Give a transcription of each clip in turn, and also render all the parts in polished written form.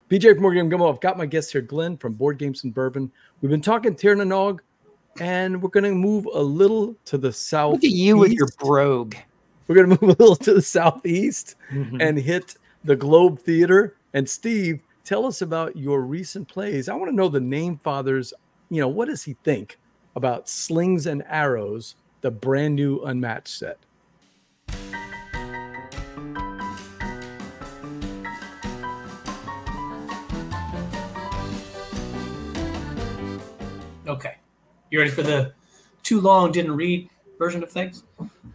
BJ from Game Gumbo. I've got my guest here, Glenn from Board Games and Bourbon. We've been talking Tirnanog, and we're going to move a little to the south. Look at you with your brogue. We're going to move a little to the southeast and hit the Globe Theater. And Steve, tell us about your recent plays. I want to know the name fathers. You know, what does he think about Slings and Arrows, the brand new Unmatched set? Okay. You ready for the too long didn't read version of things?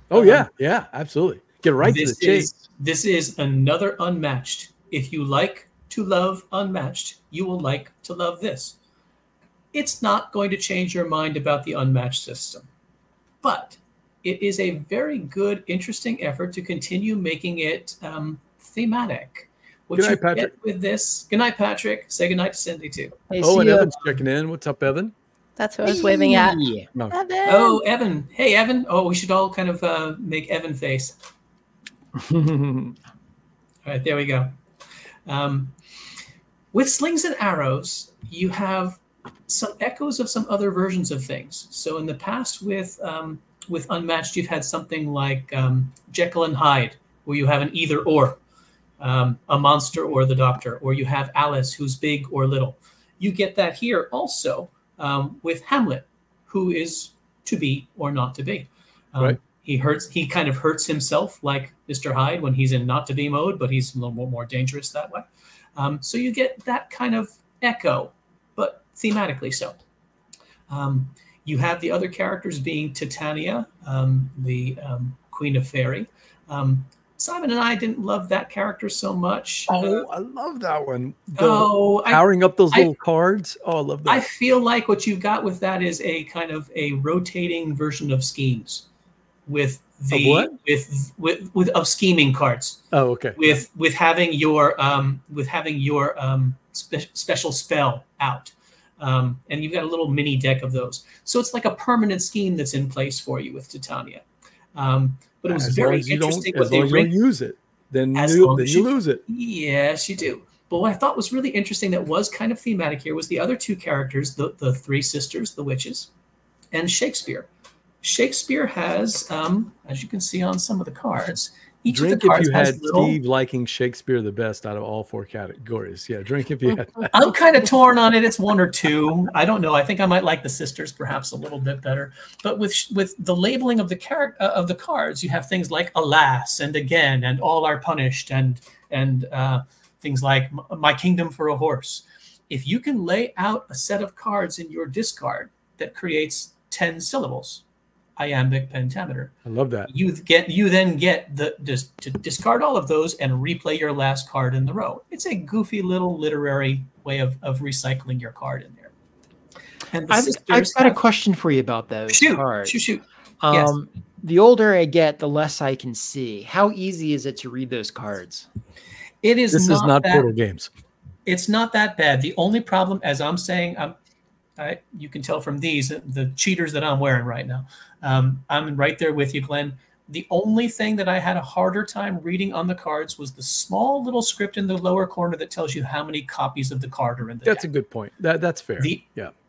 Oh, yeah. Yeah, absolutely. Get right to the chase. This is another Unmatched. If you like to love Unmatched, you will like to love this. It's not going to change your mind about the Unmatched system, but it is a very good, interesting effort to continue making it thematic. What good night, you Patrick. get with this, good night, Patrick. Say good night to Cindy, too. Hey, and Evan's checking in. What's up, Evan? That's what I was waving at. No. Evan. Oh, Evan. Hey, Evan. Oh, we should all kind of make Evan face. All right, there we go. With Slings and Arrows, you have some echoes of some other versions of things. So in the past with Unmatched, you've had something like Jekyll and Hyde, where you have an either or, a monster or the doctor, or you have Alice, who's big or little. You get that here also with Hamlet, who is to be or not to be. Right. He kind of hurts himself like Mr. Hyde when he's in not to be mode, but he's a little more dangerous that way. So you get that kind of echo, but thematically so. You have the other characters being Titania, the Queen of Fairy. Simon and I didn't love that character so much. Oh, I love that one. Powering up those little cards. Oh, I love that. I feel like what you've got with that is a kind of a rotating version of schemes, with the of scheming cards. Oh, okay. With having your special spell out, and you've got a little mini deck of those. So it's like a permanent scheme that's in place for you with Titania. But it was very interesting. As long as you don't use it, then you lose it. Yes, you do. But what I thought was really interesting that was kind of thematic here was the other two characters, the three sisters, the witches, and Shakespeare. Shakespeare has, as you can see on some of the cards, each of the cards has Steve liking Shakespeare the best out of all four categories. Yeah, drink if you had that. I'm kind of torn on it. It's one or two. I don't know. I think I might like the sisters perhaps a little bit better. But with the labeling of the cards, you have things like alas and again and all are punished and things like my kingdom for a horse. If you can lay out a set of cards in your discard that creates 10 syllables, iambic pentameter. I love that. You then get to discard all of those and replay your last card in the row. It's a goofy little literary way of recycling your card in there. And I've got a question for you about those cards. Shoot. Yes. The older I get, the less I can see. How easy is it to read those cards? This is not Portal Games. It's not that bad. The only problem, as I'm saying, you can tell from the cheaters that I'm wearing right now. I'm right there with you, Glenn. The only thing that I had a harder time reading on the cards was the small little script in the lower corner that tells you how many copies of the card are in the deck. That's a good point. That's fair.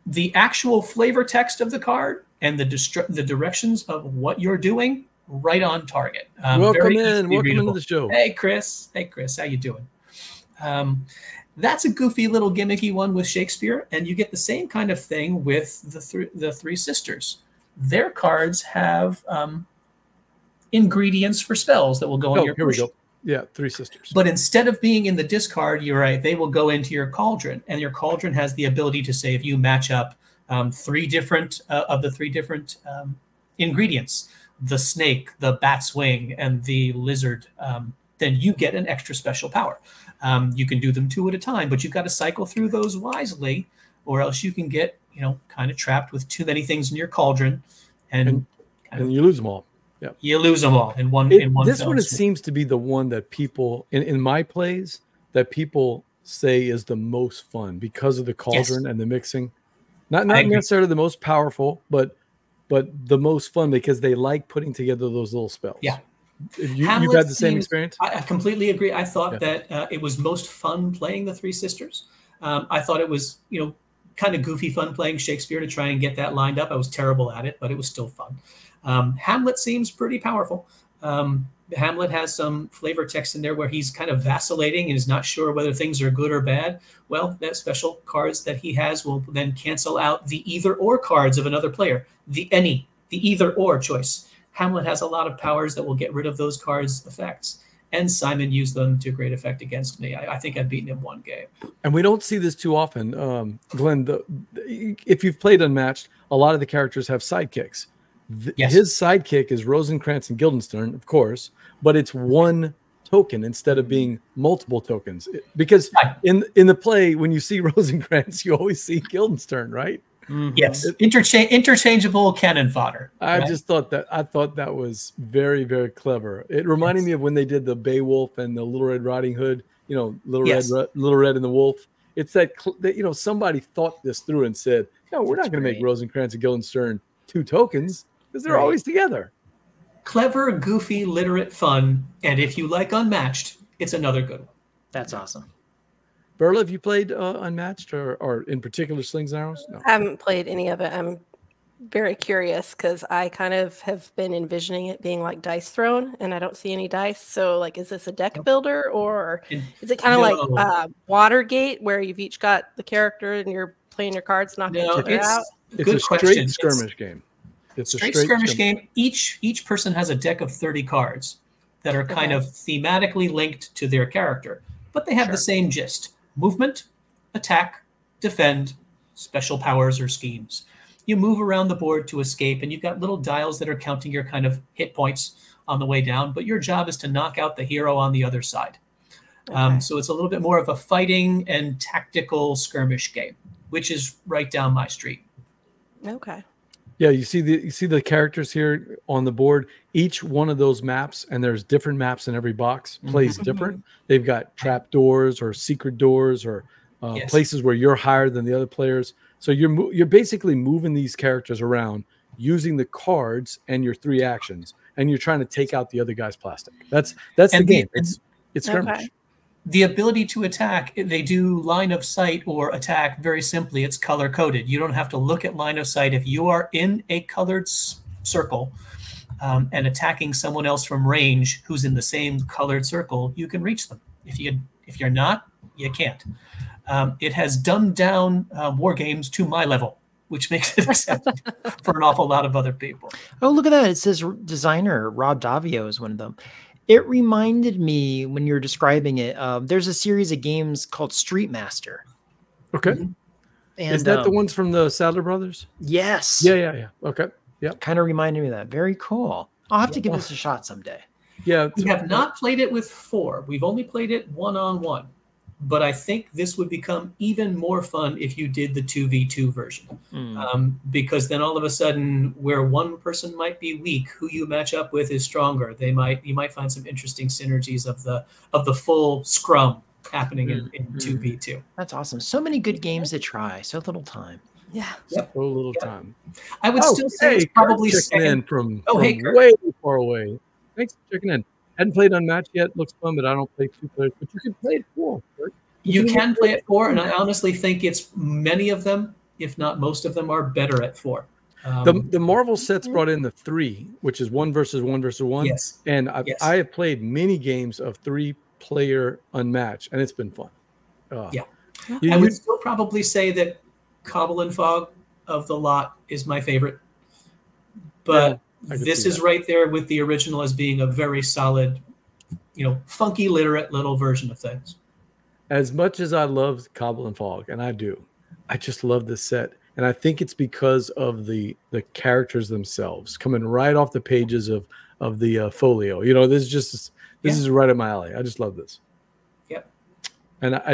The actual flavor text of the card and the directions of what you're doing, right on target. Welcome into the show. Hey, Chris. How you doing? That's a goofy little gimmicky one with Shakespeare, and you get the same kind of thing with the three sisters. Their cards have ingredients for spells that will go in your here we go. Yeah, three sisters. But instead of being in the discard, you're right, they will go into your cauldron, and your cauldron has the ability to say if you match up three different ingredients, the snake, the bat's wing, and the lizard, then you get an extra special power. You can do them two at a time, but you've got to cycle through those wisely, or else you can get, kind of trapped with too many things in your cauldron, and you lose them all. Yeah, you lose them all in one. This one seems to be the one that people in my plays that people say is the most fun because of the cauldron and the mixing. Not necessarily the most powerful, but the most fun because they like putting together those little spells. Yeah. You've had the same experience? I completely agree. I thought that it was most fun playing the Three Sisters. I thought it was, kind of goofy fun playing Shakespeare to try and get that lined up. I was terrible at it, but it was still fun. Hamlet seems pretty powerful. Hamlet has some flavor text in there where he's kind of vacillating and is not sure whether things are good or bad. Well, that special cards that he has will then cancel out the either or cards of another player, the either or choice. Hamlet has a lot of powers that will get rid of those cards' effects. And Simon used them to great effect against me. I think I've beaten him one game. And we don't see this too often. Glenn, if you've played Unmatched, a lot of the characters have sidekicks. His sidekick is Rosencrantz and Guildenstern, of course, but it's one token instead of being multiple tokens. Because in the play, when you see Rosencrantz, you always see Guildenstern, right? Mm-hmm. Yes, interchangeable cannon fodder. I thought that was very, very clever. It reminded me of when they did the Beowulf and the Little Red Riding Hood. Little Red and the Wolf. It's that somebody thought this through and said, "No, we're not going to make Rosencrantz and Guildenstern two tokens because they're always together." Clever, goofy, literate fun, and if you like Unmatched, it's another good one. That's awesome. Berla, have you played Unmatched or in particular Slings and Arrows? No. I haven't played any of it. I'm very curious because I kind of have been envisioning it being like Dice Throne, and I don't see any dice. So, is this a deck builder, or is it kind of like Watergate, where you've each got the character and you're playing your cards, knocking each other out? It's a straight skirmish game. It's a straight skirmish game. Each person has a deck of 30 cards that are kind of thematically linked to their character, but they have the same gist. Movement, attack, defend, special powers or schemes. You move around the board to escape, and you've got little dials that are counting your kind of hit points on the way down, but your job is to knock out the hero on the other side. So it's a little bit more of a fighting and tactical skirmish game, which is right down my street. Okay. Yeah, you see the characters here on the board. Each one of those maps, and there's different maps in every box, plays different. They've got trap doors or secret doors or places where you're higher than the other players. So you're basically moving these characters around using the cards and your 3 actions, and you're trying to take out the other guy's plastic. That's the game. It's skirmish. Okay. The ability to attack, they do line of sight or attack very simply. It's color coded. You don't have to look at line of sight. If you are in a colored circle and attacking someone else from range who's in the same colored circle, you can reach them. If you're not, you can't. It has dumbed down war games to my level, which makes it acceptable for an awful lot of other people. Oh, look at that. It says designer Rob Davio is one of them. It reminded me when you're describing it, there's a series of games called Street Master. Okay. And, is that the ones from the Sadler Brothers? Yes. Yeah. Okay. Yeah. Kind of reminded me of that. Very cool. I'll have to give this a shot someday. Yeah. We have not played it with 4. We've only played it one-on-one. But I think this would become even more fun if you did the 2v2 version. Because then all of a sudden, where one person might be weak, who you match up with is stronger. You might find some interesting synergies of the full scrum happening in 2v2. That's awesome. So many good games to try. So little time. Yeah. So little time. I would still say it's probably in from way far away. Thanks for checking in. Hadn't played Unmatched yet. Looks fun, but I don't play 2 players. But you can play it 4. Right? You can play it 4, and I honestly think it's many of them, if not most of them, are better at 4. The Marvel sets brought in the 3, which is 1 versus 1 versus 1. Yes. And I have played many games of 3-player Unmatched, and it's been fun. I would still probably say that Cobble and Fog of the lot is my favorite. But this is right there with the original as being a very solid, funky, literate little version of things. As much as I love Cobble and Fog, and I do, I just love this set. And I think it's because of the characters themselves coming right off the pages of the folio. This is right up my alley. I just love this. Yep. And I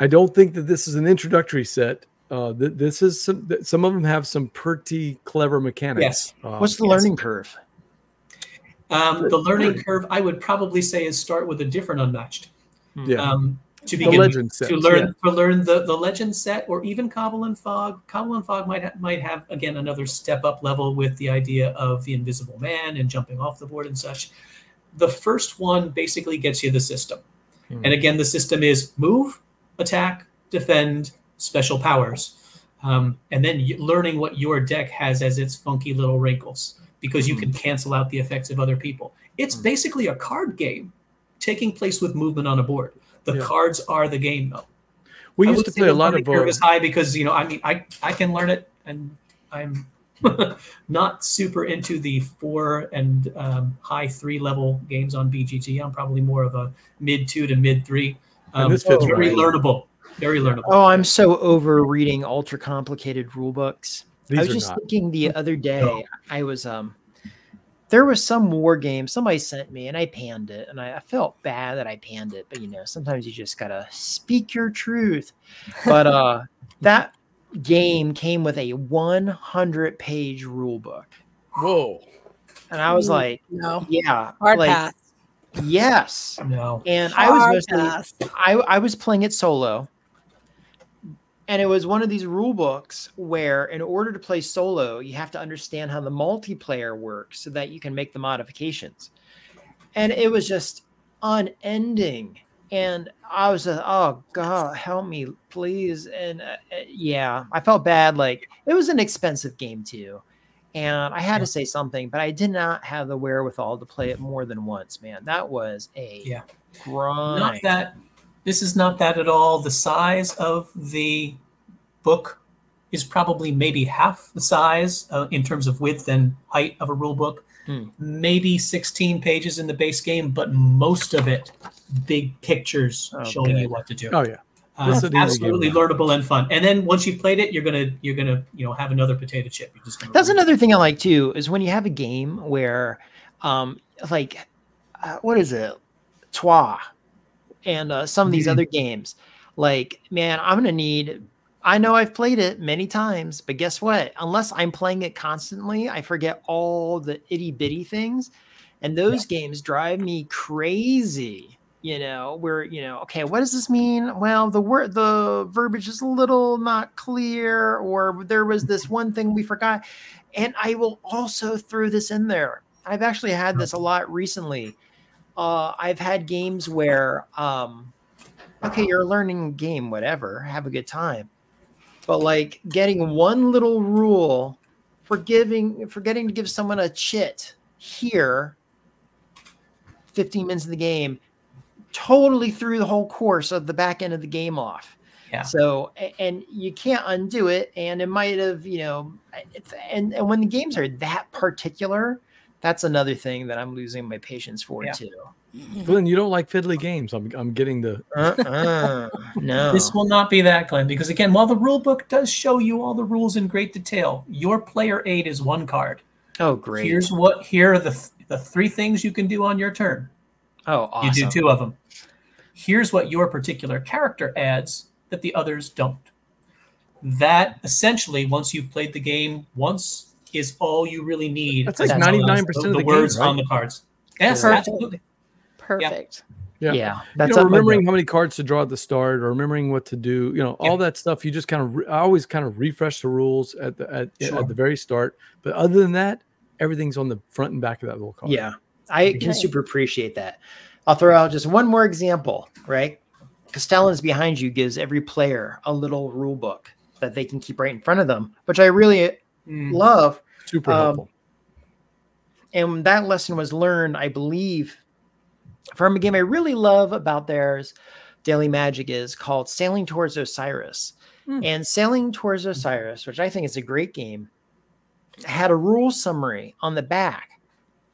don't think that this is an introductory set. This is some of them have some pretty clever mechanics. Yes. What's the learning curve? The learning curve, I would probably say, is start with a different Unmatched. Yeah. to the begin legend with, sets, to learn the legend set, or even Cobble and Fog. Cobble and Fog might have again another step up level with the idea of the Invisible Man and jumping off the board and such. The first one basically gets you the system, and again the system is move, attack, defend, special powers, and then learning what your deck has as its funky little wrinkles, because you can cancel out the effects of other people. It's basically a card game taking place with movement on a board. The cards are the game, though. We used to play a lot of curve is high because I mean I can learn it, and I'm not super into the 4 and high 3 level games on BGG. I'm probably more of a mid 2 to mid 3. And this fits very learnable. Very learnable. Oh, I'm so over reading ultra complicated rule books. These I was are just not. thinking the other day, I was there was some war game somebody sent me, and I panned it, and I felt bad that I panned it, but sometimes you just gotta speak your truth. But that game came with a 100-page rule book. Whoa. And I was like, no, yeah, hard like, pass. Yes. No. And Hard I was mostly pass. I was playing it solo. And it was one of these rule books where in order to play solo, you have to understand how the multiplayer works so that you can make the modifications. And it was just unending. And I was oh God, help me, please. And yeah, I felt bad. Like, it was an expensive game too. And I had to say something, but I did not have the wherewithal to play it more than once, man. That was a grind. Not that this is not that at all. The size of the book is probably maybe half the size in terms of width and height of a rule book. Maybe 16 pages in the base game, but most of it big pictures showing you what to do. Oh yeah. Absolutely learnable and fun. And then once you've played it, you're gonna have another potato chip. You're just gonna That's another thing I like too, is when you have a game where what is it? Trois and some of these other games. Like, man, I know I've played it many times, but guess what? Unless I'm playing it constantly, I forget all the itty bitty things. And those games drive me crazy. Okay, what does this mean? Well, the verbiage is a little not clear, or there was this one thing we forgot. And I will also throw this in there. I've actually had this a lot recently. I've had games where, okay, you're learning a game, whatever, have a good time. But like getting one little rule, forgetting to give someone a chit here, 15 minutes of the game, totally threw the whole course of the back end of the game off. Yeah. So, and you can't undo it. And it might have, and when the games are that particular, that's another thing that I'm losing my patience for too. Glenn, you don't like fiddly games. I'm getting the no. This will not be that, Glenn, because again, while the rule book does show you all the rules in great detail, your player aid is one card. Oh, great. Here are the 3 things you can do on your turn. Oh, awesome. You do 2 of them. Here's what your particular character adds that the others don't. That essentially, once you've played the game once, is all you really need. That's like 99% of the words game, right? on the cards. Yes, Perfect. absolutely. Perfect. Yeah. That's remembering how many cards to draw at the start, or remembering what to do. All that stuff. You just kind of I always kind of refresh the rules at the very start. But other than that, everything's on the front and back of that little card. Yeah, I can super appreciate that. I'll throw out just one more example, right? Castellan's behind you gives every player a little rule book that they can keep right in front of them, which I really love. Super helpful. And that lesson was learned, I believe, from a game I really love about theirs, Daily Magic, is called Sailing Towards Osiris. And Sailing Towards Osiris, which I think is a great game, had a rule summary on the back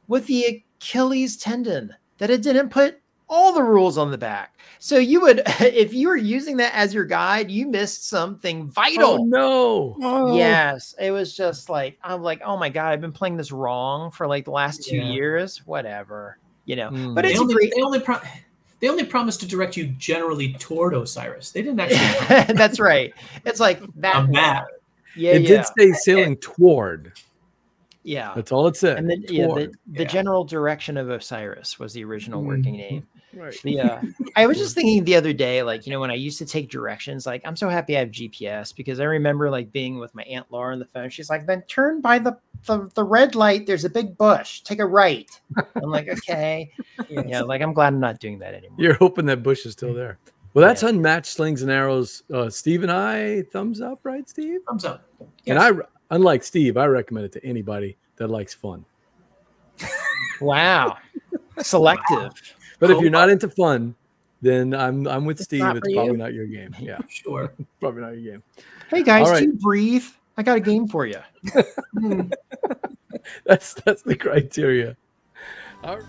with the Achilles tendon that it didn't put all the rules on the back. So you would, if you were using that as your guide, you missed something vital. Oh no. Oh. Yes. It was just like, I'm like, oh my God, I've been playing this wrong for like the last 2 years, whatever, but it's they only promised to direct you generally toward Osiris. They didn't actually. That's right. It's like that. Map. Yeah. It did say sailing toward. Yeah. That's all it said. And then the general direction of Osiris was the original working name. Right. Yeah. I was just thinking the other day, like, you know, when I used to take directions, like, I'm so happy I have GPS because I remember like being with my Aunt Laura on the phone. She's like, then turn by the red light. There's a big bush. Take a right. I'm like, okay. Yes. Yeah. Like, I'm glad I'm not doing that anymore. You're hoping that bush is still there. Well, that's Unmatched Slings and Arrows. Steve and I, thumbs up, right, Steve? Thumbs up. And Yes. unlike Steve, I recommend it to anybody that likes fun. Wow. Selective. But if you're not into fun, then I'm with Steve. not It's for probably you. not your game. Yeah, Sure. probably not your game. Hey guys, All right. do you breathe? I got a game for you. That's the criteria. All right.